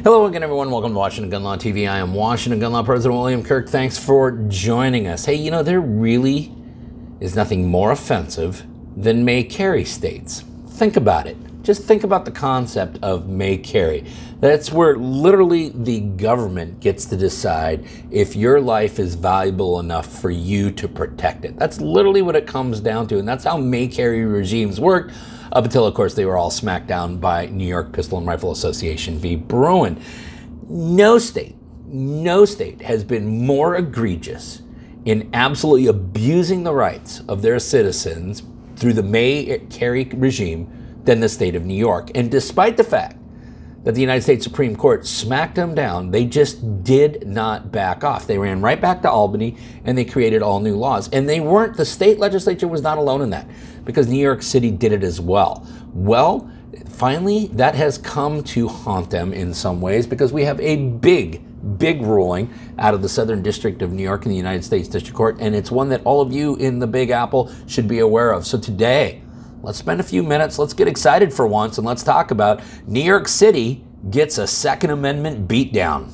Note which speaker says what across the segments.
Speaker 1: Hello again, everyone. Welcome to Washington Gun Law TV. I am Washington Gun Law President William Kirk. Thanks for joining us. Hey, you know, there really is nothing more offensive than may carry states. Think about it. Just think about the concept of may carry. That's where literally the government gets to decide if your life is valuable enough for you to protect it. That's literally what it comes down to, and that's how may carry regimes worked up until, of course, they were all smacked down by New York Pistol and Rifle Association v. Bruin. No state has been more egregious in absolutely abusing the rights of their citizens through the may carry regime than the state of New York. And despite the fact that the United States Supreme Court smacked them down, they just did not back off. They ran right back to Albany and they created all new laws. And the state legislature was not alone in that, because New York City did it as well. Well, finally, that has come to haunt them in some ways, because we have a big ruling out of the Southern District of New York in the United States District Court, and it's one that all of you in the Big Apple should be aware of. So today, let's spend a few minutes, let's get excited for once, and let's talk about New York City gets a Second Amendment beatdown.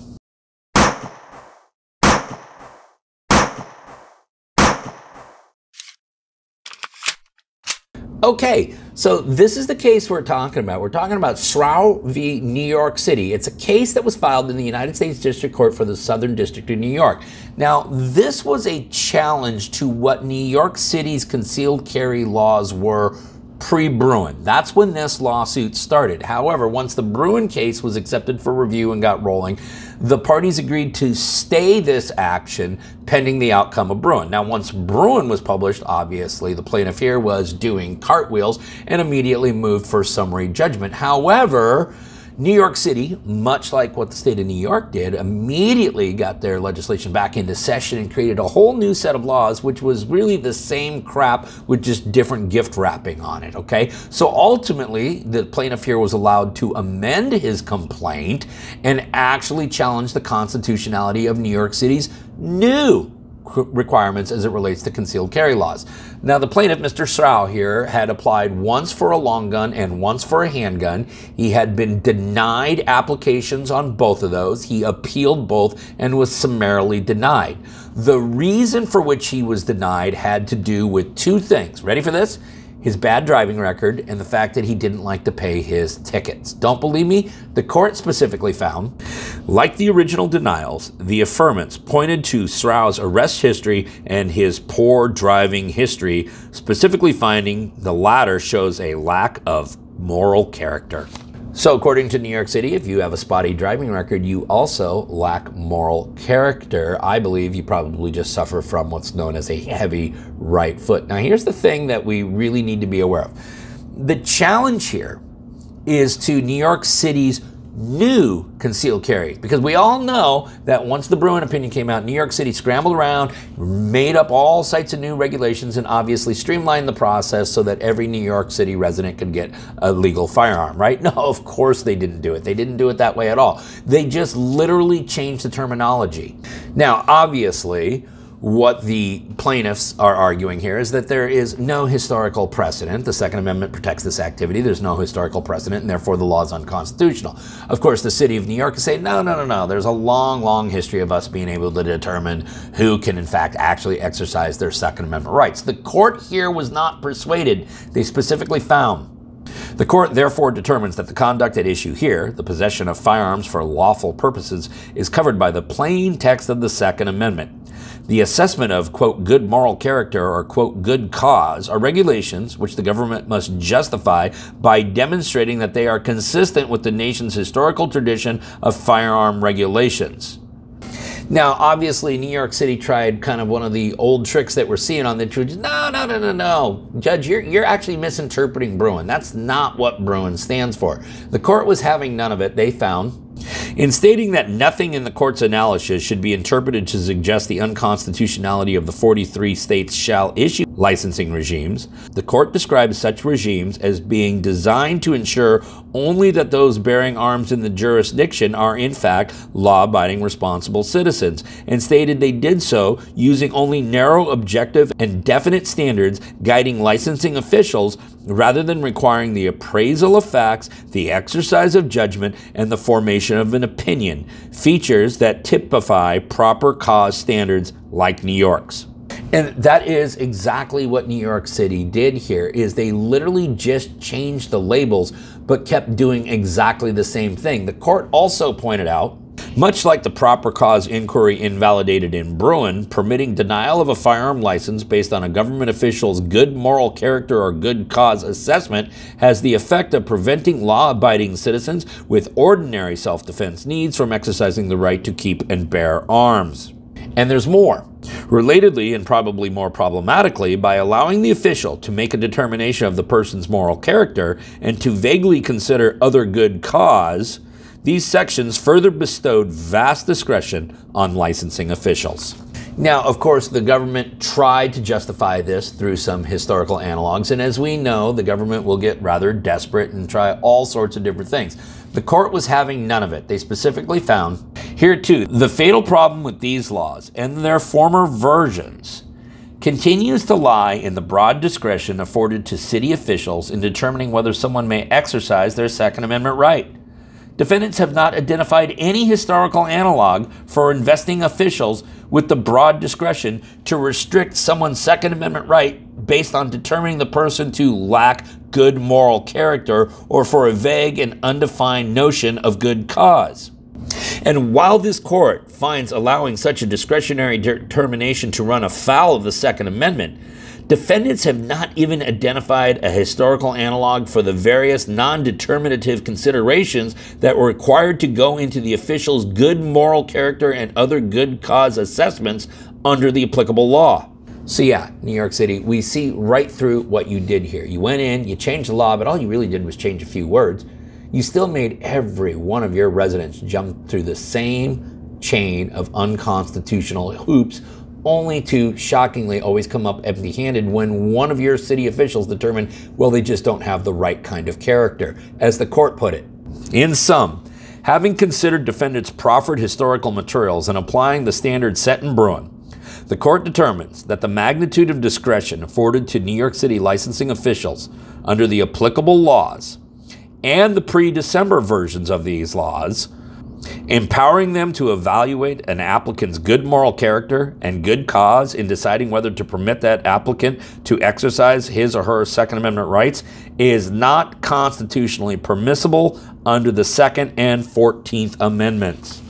Speaker 1: Okay, so this is the case we're talking about. We're talking about Srow v. New York City. It's a case that was filed in the United States District Court for the Southern District of New York. Now, this was a challenge to what New York City's concealed carry laws were pre-Bruin. That's when this lawsuit started. However, once the Bruin case was accepted for review and got rolling, the parties agreed to stay this action pending the outcome of Bruin. Now, once Bruin was published, obviously, the plaintiff here was doing cartwheels and immediately moved for summary judgment. However, New York City, much like what the state of New York did, immediately got their legislation back into session and created a whole new set of laws, which was really the same crap with just different gift wrapping on it, okay? So ultimately, the plaintiff here was allowed to amend his complaint and actually challenge the constitutionality of New York City's new requirements as it relates to concealed carry laws. Now, the plaintiff, Mr. Srow here, had applied once for a long gun and once for a handgun. He had been denied applications on both of those. He appealed both and was summarily denied. The reason for which he was denied had to do with two things. Ready for this? His bad driving record and the fact that he didn't like to pay his tickets. Don't believe me? The court specifically found, like the original denials, the affirmance pointed to Srow's arrest history and his poor driving history, specifically finding the latter shows a lack of moral character. So according to New York City, if you have a spotty driving record, you also lack moral character. I believe you probably just suffer from what's known as a heavy right foot. Now, here's the thing that we really need to be aware of. The challenge here is to New York City's new concealed carry, because we all know that once the Bruin opinion came out, New York City scrambled around, made up all sorts of new regulations, and obviously streamlined the process so that every New York City resident could get a legal firearm, right? No, of course they didn't do it. They didn't do it that way at all. They just literally changed the terminology. Now, obviously, what the plaintiffs are arguing here is that there is no historical precedent. The Second Amendment protects this activity. There's no historical precedent, and therefore the law is unconstitutional. Of course, the city of New York is saying, no. There's a long history of us being able to determine who can, in fact, actually exercise their Second Amendment rights. The court here was not persuaded. They specifically found, the court therefore determines that the conduct at issue here, the possession of firearms for lawful purposes, is covered by the plain text of the Second Amendment. The assessment of, quote, good moral character or, quote, good cause are regulations which the government must justify by demonstrating that they are consistent with the nation's historical tradition of firearm regulations. Now, obviously, New York City tried kind of one of the old tricks that we're seeing on the truth. No. Judge, you're actually misinterpreting Bruin. That's not what Bruin stands for. The court was having none of it. They found, in stating that nothing in the court's analysis should be interpreted to suggest the unconstitutionality of the 43 states shall issue licensing regimes. The court describes such regimes as being designed to ensure only that those bearing arms in the jurisdiction are in fact law-abiding responsible citizens, and stated they did so using only narrow, objective, and definite standards guiding licensing officials rather than requiring the appraisal of facts, the exercise of judgment, and the formation of an opinion, features that typify proper cause standards like New York's. And that is exactly what New York City did here, is they literally just changed the labels but kept doing exactly the same thing. The court also pointed out, much like the proper cause inquiry invalidated in Bruin, permitting denial of a firearm license based on a government official's good moral character or good cause assessment has the effect of preventing law-abiding citizens with ordinary self-defense needs from exercising the right to keep and bear arms. And there's more. Relatedly, and probably more problematically, by allowing the official to make a determination of the person's moral character and to vaguely consider other good cause, these sections further bestowed vast discretion on licensing officials. Now, of course, the government tried to justify this through some historical analogs, and as we know, the government will get rather desperate and try all sorts of different things. The court was having none of it. They specifically found, here too, the fatal problem with these laws and their former versions continues to lie in the broad discretion afforded to city officials in determining whether someone may exercise their Second Amendment right. Defendants have not identified any historical analog for investing officials with the broad discretion to restrict someone's Second Amendment right based on determining the person to lack good moral character or for a vague and undefined notion of good cause. And while this court finds allowing such a discretionary determination to run afoul of the Second Amendment, defendants have not even identified a historical analog for the various non-determinative considerations that were required to go into the official's good moral character and other good cause assessments under the applicable law. So yeah, New York City, we see right through what you did here. You went in, you changed the law, but all you really did was change a few words. You still made every one of your residents jump through the same chain of unconstitutional hoops, only to shockingly always come up empty-handed when one of your city officials determined, well, they just don't have the right kind of character, as the court put it. In sum, having considered defendants' proffered historical materials and applying the standards set in Bruin, the court determines that the magnitude of discretion afforded to New York City licensing officials under the applicable laws and the pre-December versions of these laws, empowering them to evaluate an applicant's good moral character and good cause in deciding whether to permit that applicant to exercise his or her Second Amendment rights, is not constitutionally permissible under the Second and 14th Amendments.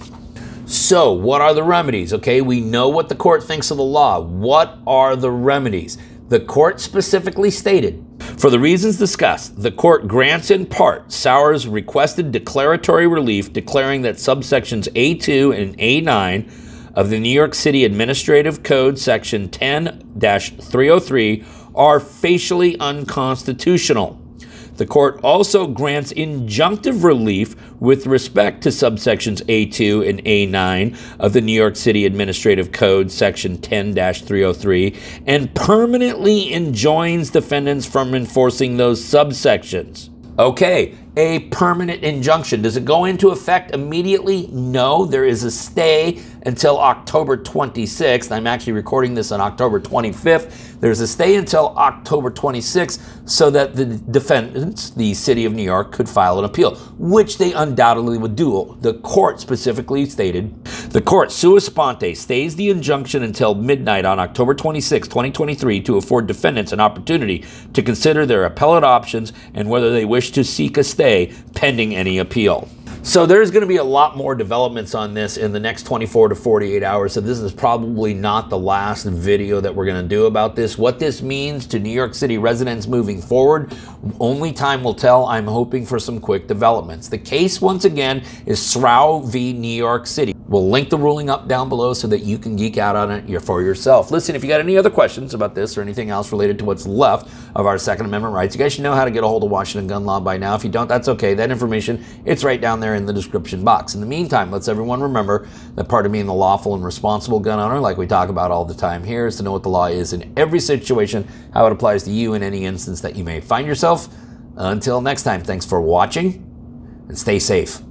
Speaker 1: So, what are the remedies? Okay, we know what the court thinks of the law. What are the remedies? The court specifically stated, for the reasons discussed, the court grants in part Sauer's requested declaratory relief, declaring that subsections A2 and A9 of the New York City Administrative Code section 10-303 are facially unconstitutional. The court also grants injunctive relief with respect to subsections A2 and A9 of the New York City Administrative Code, section 10-303, and permanently enjoins defendants from enforcing those subsections. Okay, a permanent injunction. Does it go into effect immediately? No, there is a stay until October 26th. I'm actually recording this on October 25th. There's a stay until October 26th so that the defendants, the City of New York, could file an appeal, which they undoubtedly would do. The court specifically stated, the court sua sponte stays the injunction until midnight on October 26, 2023 to afford defendants an opportunity to consider their appellate options and whether they wish to seek a stay pending any appeal. So there's going to be a lot more developments on this in the next 24 to 48 hours. So this is probably not the last video that we're going to do about this. What this means to New York City residents moving forward, only time will tell. I'm hoping for some quick developments. The case, once again, is Srow v. New York City. We'll link the ruling up down below so that you can geek out on it for yourself. Listen, if you got any other questions about this or anything else related to what's left of our Second Amendment rights, you guys should know how to get a hold of Washington gun law by now. If you don't, that's okay. That information, it's right down there in the description box. In the meantime, let's everyone remember that part of being the lawful and responsible gun owner, like we talk about all the time here, is to know what the law is in every situation, how it applies to you in any instance that you may find yourself. Until next time, thanks for watching and stay safe.